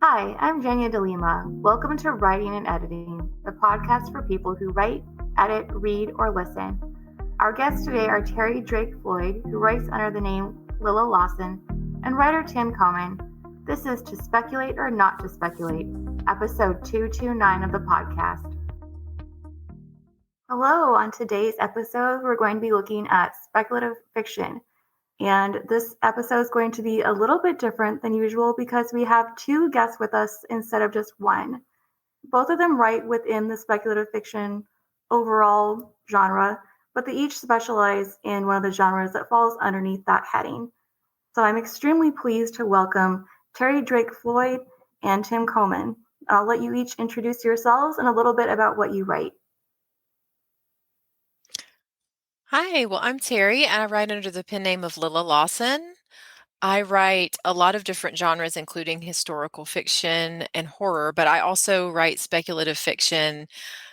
Hi, I'm Jennia. Welcome to Writing and Editing, the podcast for people who write, edit, read, or listen. Our guests today are Terry Drake Floyd, who writes under the name Lillah Lawson, and writer Tim Coman. This is To Speculate or Not to Speculate, episode 229 of the podcast. Hello, on today's episode, we're going to be looking at speculative fiction. And this episode is going to be a little bit different than usual because we have two guests with us instead of just one. Both of them write within the speculative fiction overall genre, but they each specialize in one of the genres that falls underneath that heading. So I'm extremely pleased to welcome Terry Drake Floyd and Tim Coman. I'll let you each introduce yourselves and a little bit about what you write. Hi, well, I'm Terry, and I write under the pen name of Lillah Lawson. I write a lot of different genres, including historical fiction and horror, but I also write speculative fiction,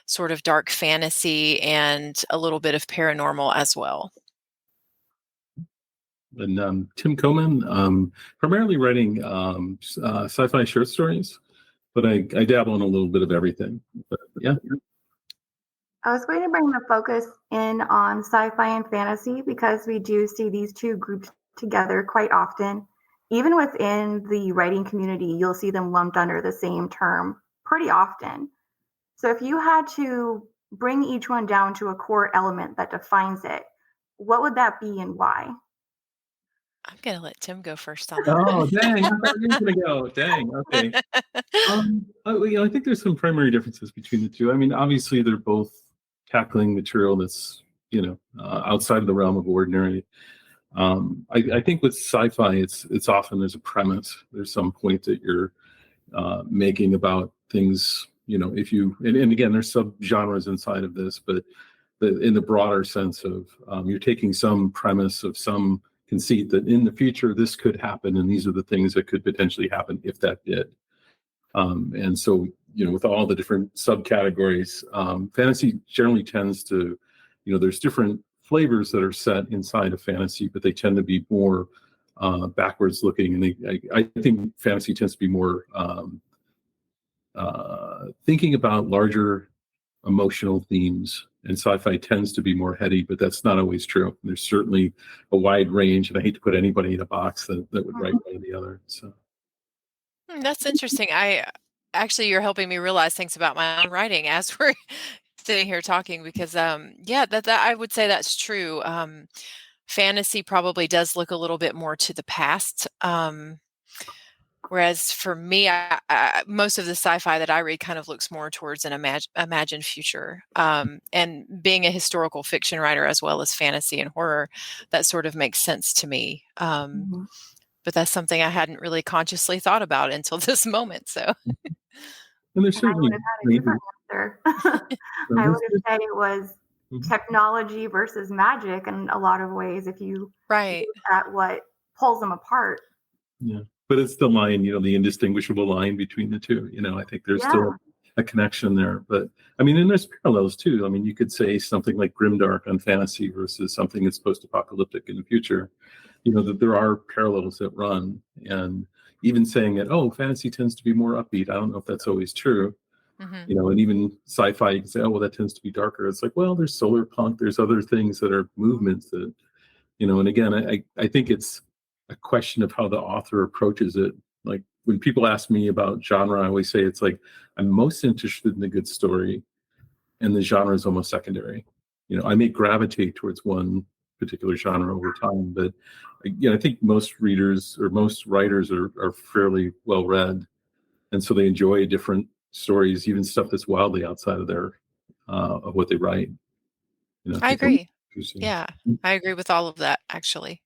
sort of dark fantasy, and a little bit of paranormal as well. And Tim Coman, primarily writing sci-fi short stories, but I dabble in a little bit of everything. But yeah. I was going to bring the focus in on sci-fi and fantasy because we do see these two groups together quite often. Even within the writing community, you'll see them lumped under the same term pretty often. So if you had to bring each one down to a core element that defines it, what would that be and why? I'm going to let Tim go first on that. Oh, dang! I thought you were going to go. Dang. Okay. I think there's some primary differences between the two. I mean, obviously, they're both tackling material that's outside of the realm of ordinary. I think with sci-fi, it's often there's a premise. There's some point that you're making about things. If you and again, there's subgenres inside of this, but in the broader sense of you're taking some premise of some conceit that in the future this could happen, and these are the things that could potentially happen if that did. And so, with all the different subcategories, fantasy generally tends to, there's different flavors that are set inside of fantasy, but they tend to be more backwards looking. And I think fantasy tends to be more thinking about larger emotional themes, and sci-fi tends to be more heady, but that's not always true. There's certainly a wide range, and I hate to put anybody in a box that would write one or the other. So. That's interesting. You're helping me realize things about my own writing as we're sitting here talking because, that I would say that's true. Fantasy probably does look a little bit more to the past. Whereas for me, most of the sci-fi that I read kind of looks more towards an imagined future. And being a historical fiction writer as well as fantasy and horror, that sort of makes sense to me. But that's something I hadn't really consciously thought about until this moment. So, and there's certainly I would have had a different answer. I would have said it was technology versus magic in a lot of ways. If you right look at what pulls them apart. Yeah, but it's the line, the indistinguishable line between the two. I think there's still a connection there. But I mean, and there's parallels too. I mean, you could say something like grimdark on fantasy versus something that's post-apocalyptic in the future. That there are parallels that run, and even saying that, fantasy tends to be more upbeat. I don't know if that's always true. And even sci-fi, you can say, well, that tends to be darker. It's like, well, there's solar punk, there's other things that are movements that, and again, I think it's a question of how the author approaches it. Like when people ask me about genre, I always say it's like, I'm most interested in a good story, and the genre is almost secondary. I may gravitate towards one particular genre over time, but I think most readers or most writers are fairly well read, and so they enjoy different stories, even stuff that's wildly outside of their of what they write. I agree. Yeah, I agree with all of that, actually.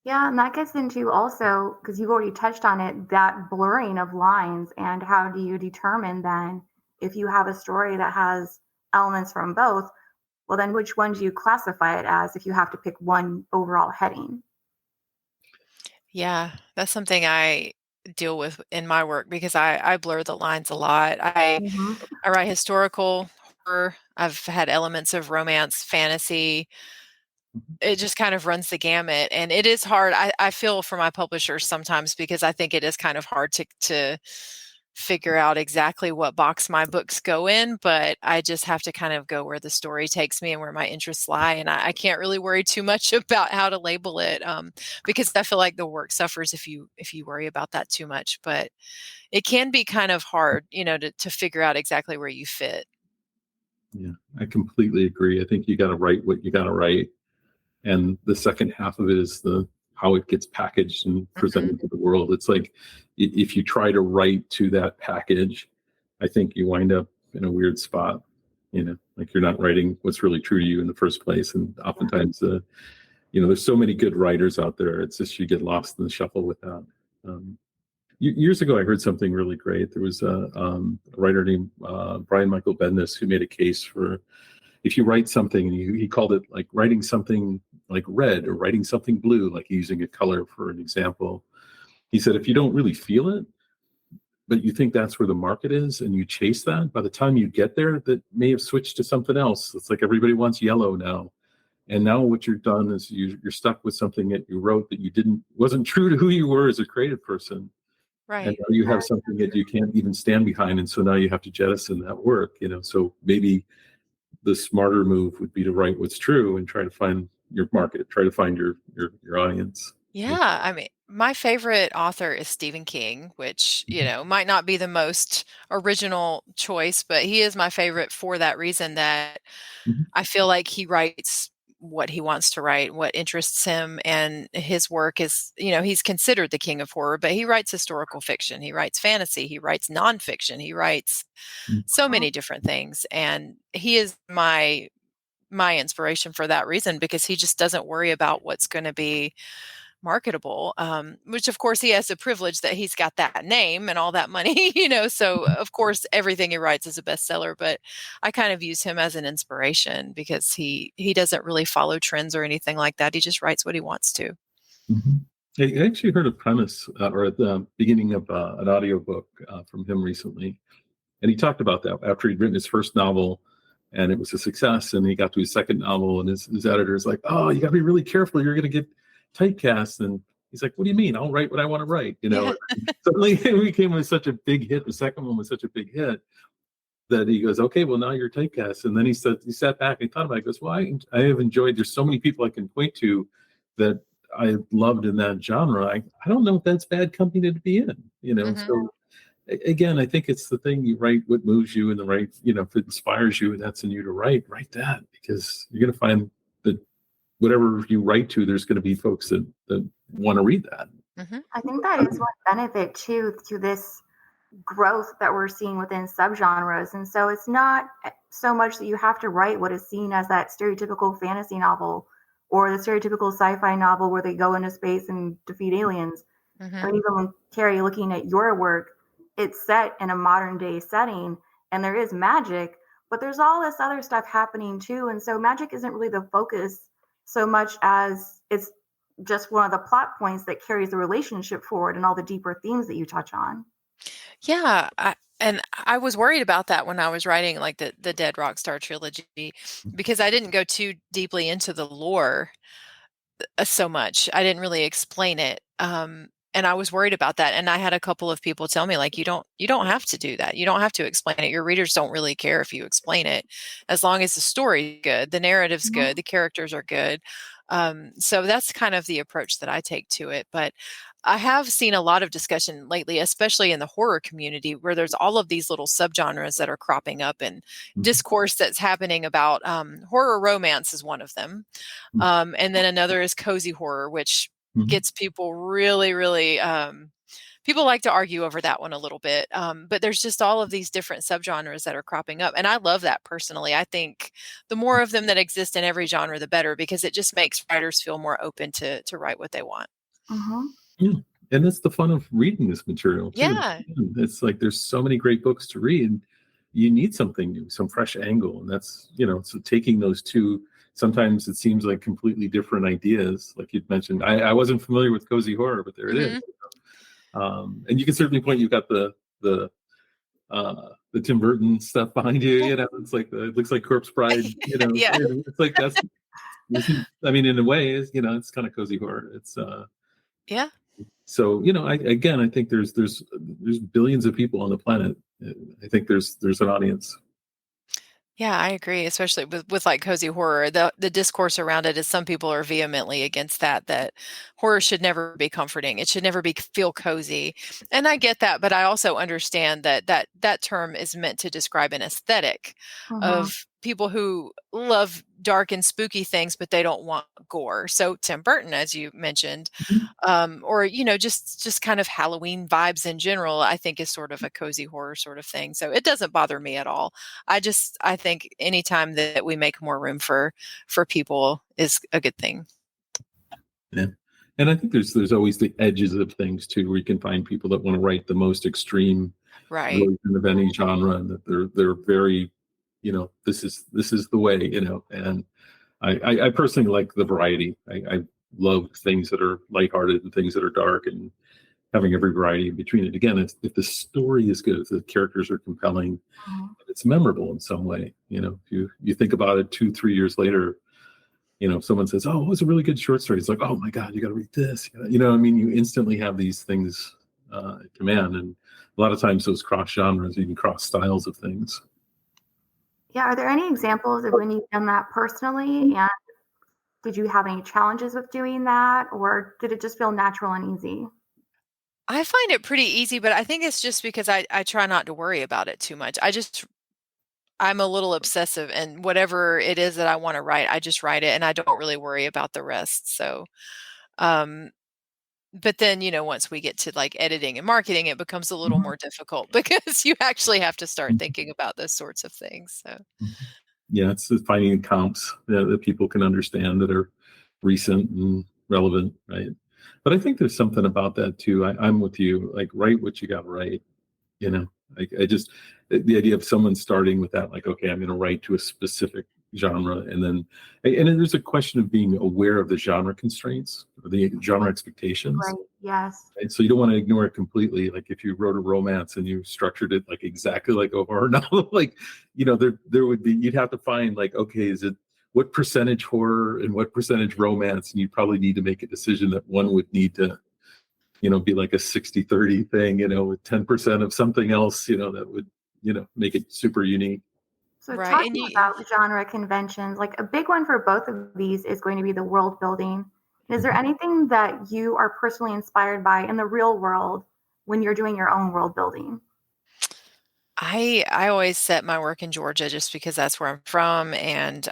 Yeah, and that gets into also, because you've already touched on it, that blurring of lines, and how do you determine then if you have a story that has elements from both, well, then which one do you classify it as if you have to pick one overall heading? Yeah, that's something I deal with in my work because I blur the lines a lot. I write historical horror. I've had elements of romance, fantasy, it just kind of runs the gamut, and it is hard. I feel for my publishers sometimes, because I think it is kind of hard to figure out exactly what box my books go in, but I just have to kind of go where the story takes me and where my interests lie. And I can't really worry too much about how to label it, because I feel like the work suffers if you worry about that too much. But it can be kind of hard, to figure out exactly where you fit. Yeah, I completely agree. I think you got to write what you got to write. And the second half of it is how it gets packaged and presented to the world. It's like, if you try to write to that package, I think you wind up in a weird spot, like you're not writing what's really true to you in the first place. And oftentimes, there's so many good writers out there. It's just, you get lost in the shuffle with that. Years ago, I heard something really great. There was a writer named Brian Michael Bendis who made a case for, if you write something, and he called it like writing something like red or writing something blue, like using a color for an example. He said, if you don't really feel it, but you think that's where the market is and you chase that, by the time you get there, that may have switched to something else. It's like everybody wants yellow now. And now what you're done is you're stuck with something that you wrote that wasn't true to who you were as a creative person. Right. And now you have something that you can't even stand behind. And so now you have to jettison that work, so maybe the smarter move would be to write what's true and try to find your market, try to find your audience. Yeah, I mean, my favorite author is Stephen King, which, might not be the most original choice, but he is my favorite for that reason, that I feel like he writes what he wants to write, what interests him, and his work is, he's considered the king of horror, but he writes historical fiction, he writes fantasy, he writes nonfiction, he writes so many different things, and he is my inspiration for that reason, because he just doesn't worry about what's going to be marketable, which of course he has the privilege that he's got that name and all that money, so of course everything he writes is a bestseller, but I kind of use him as an inspiration because he doesn't really follow trends or anything like that. He just writes what he wants to. I actually heard a premise or at the beginning of an audiobook from him recently, and he talked about that after he'd written his first novel and it was a success, and he got to his second novel, and his editor's like, oh, you got to be really careful, you're going to get typecast. And he's like, what do you mean? I'll write what I want to write. Suddenly it became such a big hit. The second one was such a big hit that he goes, okay, well, now you're typecast. And then he sat back and thought about it. He goes, well, I have enjoyed, there's so many people I can point to that I loved in that genre. I don't know if that's bad company to be in, So again, I think it's the thing, you write what moves you, and the right, if it inspires you and that's in you to write that, because you're going to find that whatever you write to, there's going to be folks that want to read that. I think that is one benefit too to this growth that we're seeing within subgenres. And so it's not so much that you have to write what is seen as that stereotypical fantasy novel or the stereotypical sci-fi novel where they go into space and defeat aliens. I mean, even when Carrie, looking at your work, it's set in a modern day setting and there is magic, but there's all this other stuff happening too. And so magic isn't really the focus so much as it's just one of the plot points that carries the relationship forward and all the deeper themes that you touch on. Yeah. I was worried about that when I was writing like the Dead Rockstar trilogy, because I didn't go too deeply into the lore so much. I didn't really explain it. And I was worried about that. And I had a couple of people tell me, like, you don't have to do that. You don't have to explain it. Your readers don't really care if you explain it, as long as the story's good, the narrative's good, the characters are good. So that's kind of the approach that I take to it. But I have seen a lot of discussion lately, especially in the horror community, where there's all of these little subgenres that are cropping up, and discourse that's happening about horror romance is one of them. And then another is cozy horror, which gets people really, really, people like to argue over that one a little bit. But there's just all of these different subgenres that are cropping up. And I love that personally. I think the more of them that exist in every genre, the better, because it just makes writers feel more open to write what they want. Yeah. And that's the fun of reading this material too. Yeah. It's like, there's so many great books to read. You need something new, some fresh angle. And that's, so taking those two, sometimes it seems like completely different ideas. Like you'd mentioned, I wasn't familiar with cozy horror, but there it is. And you can certainly point, you've got the Tim Burton stuff behind you. It's like it looks like Corpse Bride. Yeah. It's like I mean, in a way, it's kind of cozy horror. It's Yeah. so I think there's billions of people on the planet. I think there's an audience. Yeah, I agree, especially with like cozy horror. The discourse around it is some people are vehemently against that horror should never be comforting. It should never feel cozy. And I get that, but I also understand that term is meant to describe an aesthetic Mhm. of people who love dark and spooky things, but they don't want gore. So Tim Burton, as you mentioned, or just kind of Halloween vibes in general, I think is sort of a cozy horror sort of thing. So it doesn't bother me at all. I think anytime that we make more room for people is a good thing. Yeah. And I think there's always the edges of things too, where you can find people that want to write the most extreme Right. version of any genre, and that they're very, this is the way, and I personally like the variety. I love things that are lighthearted and things that are dark, and having every variety in between it. Again, if the story is good, if the characters are compelling, Mhm. it's memorable in some way. If you think about it 2-3 years later, someone says, "Oh, it was a really good short story." It's like, "Oh my God, you got to read this." I mean, you instantly have these things at command, and a lot of times those cross genres, even cross styles of things. Yeah, are there any examples of when you've done that personally? And did you have any challenges with doing that, or did it just feel natural and easy? I find it pretty easy, but I think it's just because I try not to worry about it too much. I'm a little obsessive, and whatever it is that I want to write, I just write it and I don't really worry about the rest. So, um, but then, once we get to like editing and marketing, it becomes a little more difficult because you actually have to start thinking about those sorts of things. So, Yeah, it's just finding comps that people can understand that are recent and relevant, right? But I think there's something about that too. I'm with you. Like, write what you got to write. you know like I just the idea of someone starting with that, like, okay, I'm going to write to a specific genre, and then there's a question of being aware of the genre constraints or the genre expectations, Right. Yes. and so you don't want to ignore it completely. Like if you wrote a romance and you structured it like exactly like a horror novel, like there would be, you'd have to find, like, okay, is it what percentage horror and what percentage romance, and you probably need to make a decision that one would need to be like a 60-30 thing, with 10% of something else, that would, make it super unique. So, right. And talking about genre conventions, like a big one for both of these is going to be the world building. Is there anything that you are personally inspired by in the real world when you're doing your own world building? I always set my work in Georgia just because that's where I'm from, and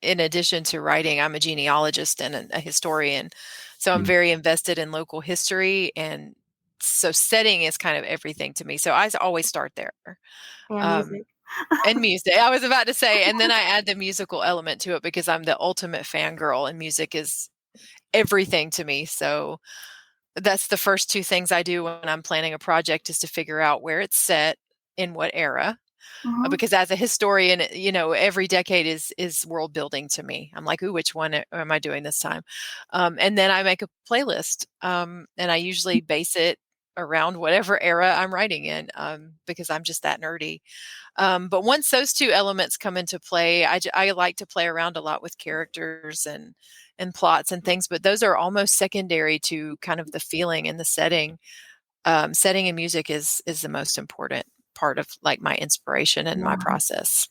in addition to writing, I'm a genealogist and a historian, so I'm Mm. very invested in local history, and so setting is kind of everything to me. So I always start there. And Um, music. and music, I was about to say, and then I add the musical element to it because I'm the ultimate fangirl, and music is everything to me. So that's the first two things I do when I'm planning a project, is to figure out where it's set, in what era, Mhm. because as a historian, every decade is world building to me. I'm like, ooh, which one am I doing this time? And then I make a playlist, and I usually base it around whatever era I'm writing in, because I'm just that nerdy. But once those two elements come into play, I like to play around a lot with characters and plots and things, but those are almost secondary to kind of the feeling and the setting. Setting and music is the most important part of like my inspiration and my Yeah. process.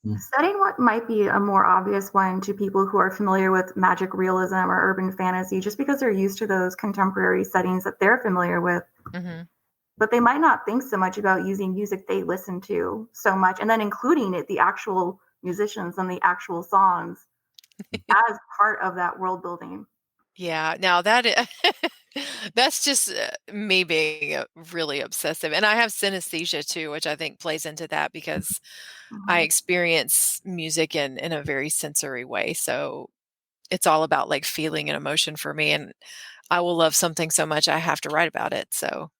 Mm. Setting what might be a more obvious one to people who are familiar with magic realism or urban fantasy, just because they're used to those contemporary settings that they're familiar with, Hmm. but they might not think so much about using music they listen to so much and then including it, the actual musicians and the actual songs as part of that world building. Yeah, now that's just me being really obsessive, and I have synesthesia too, which I think plays into that because I Mhm. experience music in a very sensory way. So it's all about like feeling and emotion for me, and I will love something so much I have to write about it. So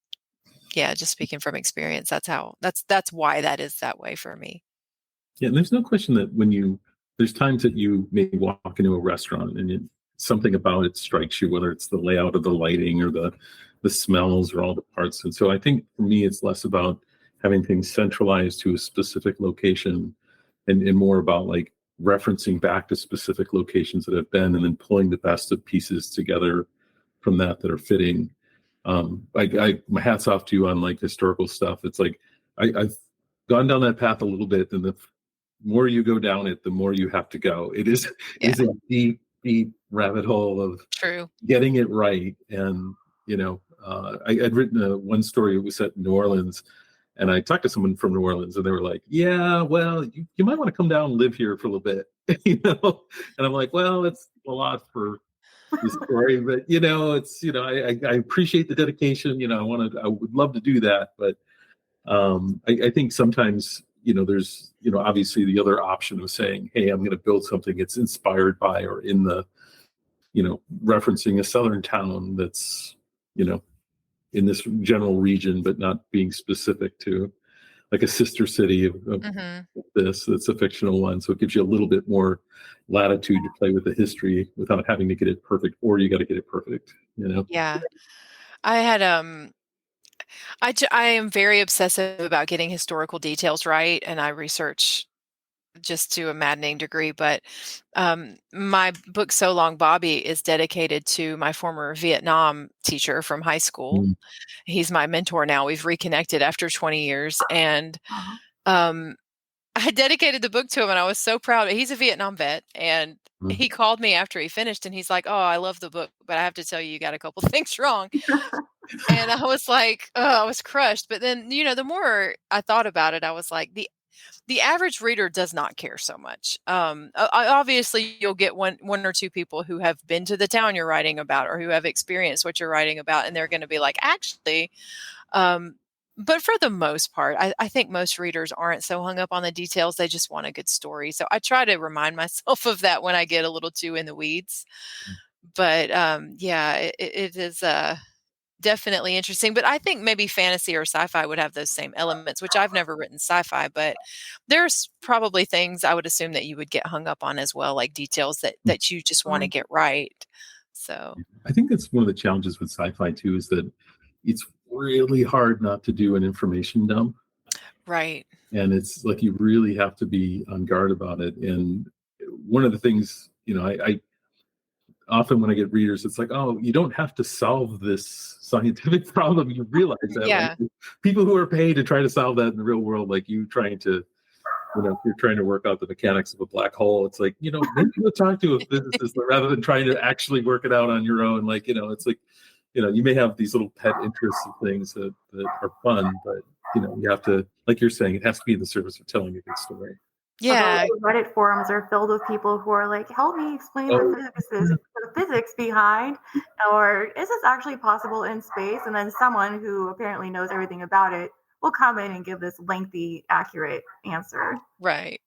yeah, just speaking from experience, that's why that is that way for me. Yeah, and there's no question that there's times that you may walk into a restaurant and something about it strikes you, whether it's the layout of the lighting or the smells or all the parts. And so I think for me, it's less about having things centralized to a specific location, and more about, like, referencing back to specific locations that have been, and then pulling the best of pieces together from that are fitting. My hat's off to you on like historical stuff. It's like I've gone down that path a little bit, and the more you go down it, the more you have to go. It is a deep, deep rabbit hole of getting it right. And I'd written one story. It was set in New Orleans, and I talked to someone from New Orleans, and they were like, "Yeah, well, you might want to come down and live here for a little bit," And I'm like, "Well, it's a lot for the story, but it's I appreciate the dedication. I would love to do that, but I think sometimes there's obviously the other option of saying, hey, I'm going to build something it's inspired by, or in the referencing a southern town that's in this general region, but not being specific to like a sister city of this that's a fictional one. So it gives you a little bit more latitude to play with the history without having to get it perfect, or you got to get it perfect. Yeah, I had I am very obsessive about getting historical details right, and I research just to a maddening degree. But my book, So Long Bobby, is dedicated to my former Vietnam teacher from high school. He's my mentor now. We've reconnected after 20 years. And I dedicated the book to him, and I was so proud. He's a Vietnam vet, and he called me after he finished, and he's like, "Oh, I love the book, but I have to tell you, you got a couple things wrong." And I was like, oh, I was crushed. But then, the more I thought about it, I was like, the average reader does not care so much. Obviously, you'll get one or two people who have been to the town you're writing about, or who have experienced what you're writing about, and they're going to be like, actually. But for the most part, I think most readers aren't so hung up on the details. They just want a good story. So I try to remind myself of that when I get a little too in the weeds. But it is definitely interesting. But I think maybe fantasy or sci-fi would have those same elements, which I've never written sci-fi, but there's probably things I would assume that you would get hung up on as well, like details that you just want to get right. So I think that's one of the challenges with sci-fi too, is that it's really hard not to do an information dump. Right. And it's like you really have to be on guard about it. And one of the things, I often when I get readers, it's like, oh, you don't have to solve this scientific problem. You realize that like, people who are paid to try to solve that in the real world, like you trying to, if you're trying to work out the mechanics of a black hole, it's like, maybe you'll talk to a physicist rather than trying to actually work it out on your own. Like, it's like, you may have these little pet interests of things that are fun, but, you have to, like you're saying, it has to be in the service of telling a good story. Yeah. Reddit forums are filled with people who are like, help me explain the physics behind, or is this actually possible in space? And then someone who apparently knows everything about it will come in and give this lengthy, accurate answer. Right.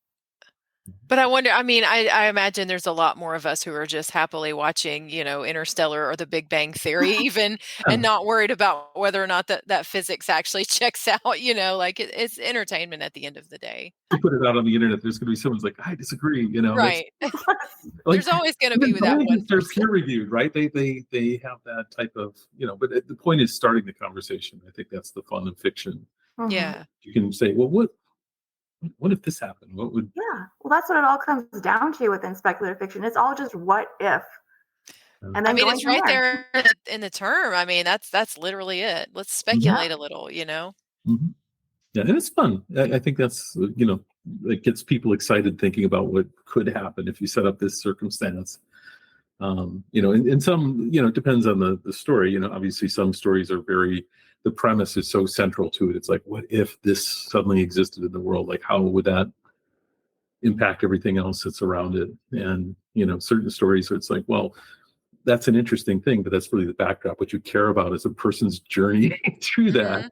But I wonder, I imagine there's a lot more of us who are just happily watching, Interstellar or The Big Bang Theory even, and not worried about whether or not that physics actually checks out, like it's entertainment at the end of the day. You put it out on the internet, there's going to be someone's like, I disagree, Right. There's always going to be that one. They're peer reviewed, right? They have that type of, but the point is starting the conversation. I think that's the fun of fiction. Yeah. You can say, well, what if this happened? What would? Yeah, well, that's what it all comes down to within speculative fiction. It's all just what if. And then it's right there in the term. That's literally it. Let's speculate a little, Mm-hmm. Yeah, and it's fun. I think that's it gets people excited thinking about what could happen if you set up this circumstance. And some, it depends on the story. Obviously some stories are the premise is so central to it. It's like, what if this suddenly existed in the world? Like, how would that impact everything else that's around it? And, certain stories where it's like, well, that's an interesting thing, but that's really the backdrop. What you care about is a person's journey through that.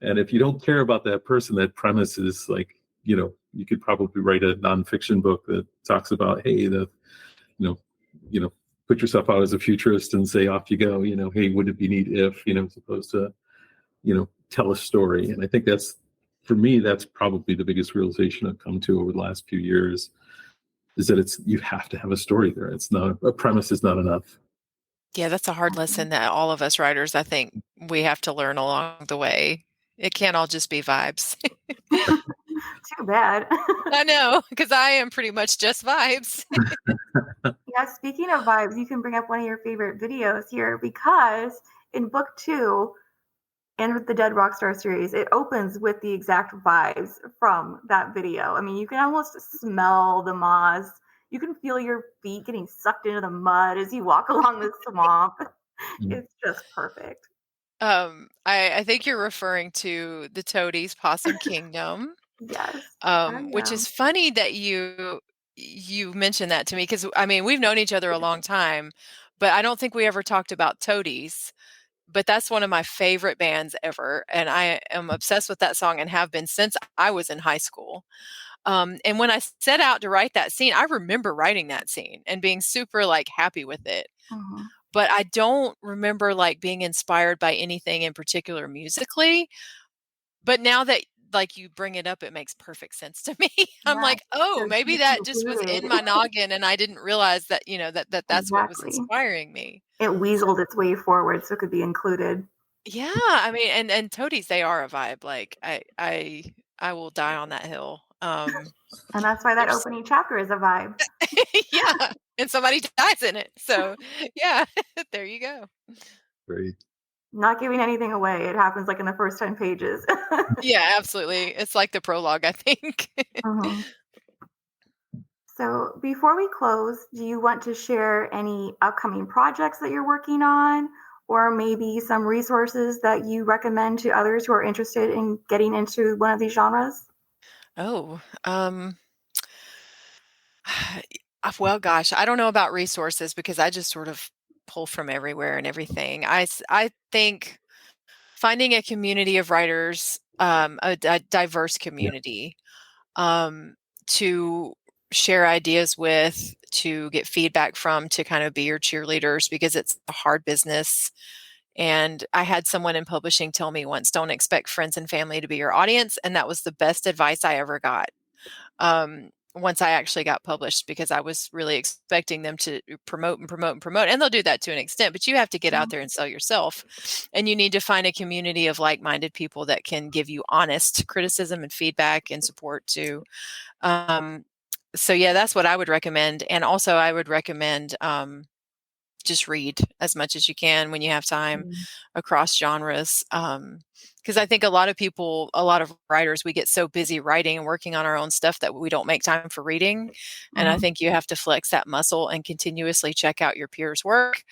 And if you don't care about that person, that premise is like, you could probably write a nonfiction book that talks about, hey, put yourself out as a futurist and say, off you go, hey, wouldn't it be neat if, as opposed to, tell a story. And I think for me, that's probably the biggest realization I've come to over the last few years, is that you have to have a story there. It's not, a premise is not enough. Yeah, that's a hard lesson that all of us writers, I think we have to learn along the way. It can't all just be vibes. Too bad. I know, because I am pretty much just vibes. Yeah, speaking of vibes, you can bring up one of your favorite videos here because in book 2 and with the Dead Rockstar series, it opens with the exact vibes from that video. I mean, you can almost smell the moss. You can feel your feet getting sucked into the mud as you walk along the swamp. It's just perfect. I think you're referring to the Toadies Possum Kingdom. Yes. Which is funny that you mentioned that to me, because I mean, we've known each other a long time, but I don't think we ever talked about Toadies. But that's one of my favorite bands ever, and I am obsessed with that song and have been since I was in high school. And when I set out to write that scene, I remember writing that scene and being super like happy with it. Mhm. But I don't remember like being inspired by anything in particular musically. But now that like you bring it up, it makes perfect sense to me. I'm Yeah, like, oh, so maybe deep that just was included. in my noggin and I didn't realize that, that's what was Exactly. inspiring me. It weaseled its way forward so it could be included. Yeah, I mean, and toadies, they are a vibe. Like I will die on that hill. And that's why that There's opening chapter is a vibe. yeah, and somebody dies in it. So yeah, there you go. Great. Not giving anything away. It happens like in the first 10 pages. Yeah, absolutely. It's like the prologue, I think. Mhm. So before we close, do you want to share any upcoming projects that you're working on, or maybe some resources that you recommend to others who are interested in getting into one of these genres? Oh, well, gosh, I don't know about resources because I just sort of pull from everywhere and everything. I think finding a community of writers, a diverse Yeah. community, um, to share ideas with, to get feedback from, to kind of be your cheerleaders, because it's a hard business. And I had someone in publishing tell me once, don't expect friends and family to be your audience. And that was the best advice I ever got. Once I actually got published, because I was really expecting them to promote and promote and promote. And they'll do that to an extent, but you have to get out there and sell yourself. And you need to find a community of like-minded people that can give you honest criticism and feedback and support too. So yeah, that's what I would recommend. And also I would recommend just read as much as you can when you have time Mhm. across genres. Because I think a lot of people, a lot of writers, we get so busy writing and working on our own stuff that we don't make time for reading. And I Mhm. think you have to flex that muscle and continuously check out your peers' work.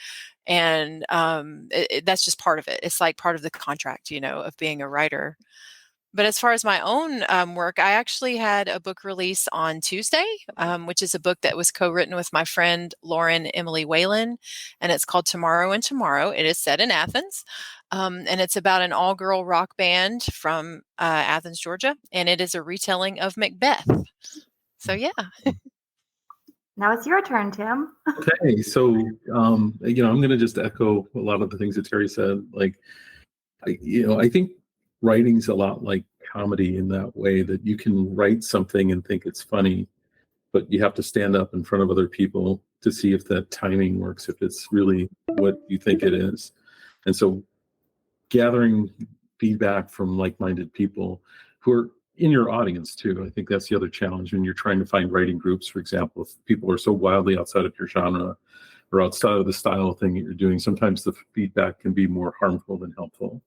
And that's just part of it. It's like part of the contract, of being a writer. But as far as my own work, I actually had a book release on Tuesday, which is a book that was co-written with my friend Lauren Emily Whalen, and it's called Tomorrow and Tomorrow. It is set in Athens, and it's about an all-girl rock band from Athens, Georgia, and it is a retelling of Macbeth. So yeah. Now it's your turn, Tim. Okay, so I'm going to just echo a lot of the things that Terry said. Like, I think writing's a lot like comedy in that way that you can write something and think it's funny, but you have to stand up in front of other people to see if that timing works, if it's really what you think it is. And so gathering feedback from like-minded people who are in your audience too. I think that's the other challenge when you're trying to find writing groups, for example. If people are so wildly outside of your genre or outside of the style thing that you're doing, sometimes the feedback can be more harmful than helpful.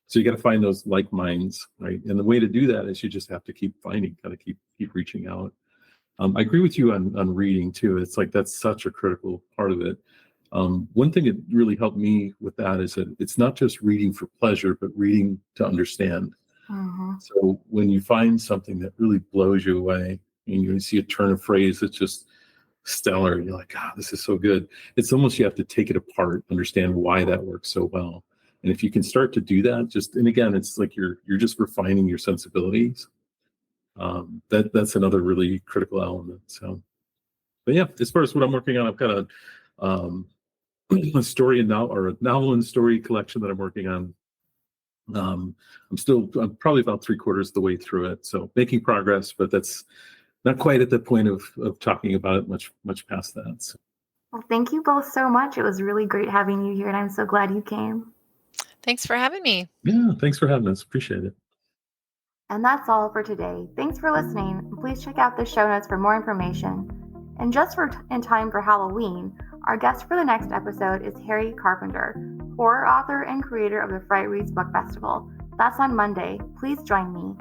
So you got to find those like minds, right? And the way to do that is you just have to keep finding, kind of keep reaching out. I agree with you on reading too. It's like that's such a critical part of it. One thing that really helped me with that is that it's not just reading for pleasure, but reading to understand. Mhm. So when you find something that really blows you away and you see a turn of phrase that's just stellar, you're like, this is so good. It's almost you have to take it apart, understand why that works so well. And if you can start to do that, and again, it's like you're just refining your sensibilities. That's another really critical element. So, but yeah, as far as what I'm working on, I've got um, a story and now or a novel and story collection that I'm working on. I'm probably about 3/4 of the way through it, so making progress, but that's not quite at the point of talking about it much past that. So, Well, thank you both so much. It was really great having you here, and I'm so glad you came. Thanks for having me. yeah, thanks for having us. Appreciate it. And that's all for today. Thanks for listening. Please check out the show notes for more information. And just in time for Halloween, our guest for the next episode is Harry Carpenter, horror author and creator of the Fright Reads Book Festival. That's on Monday. Please join me.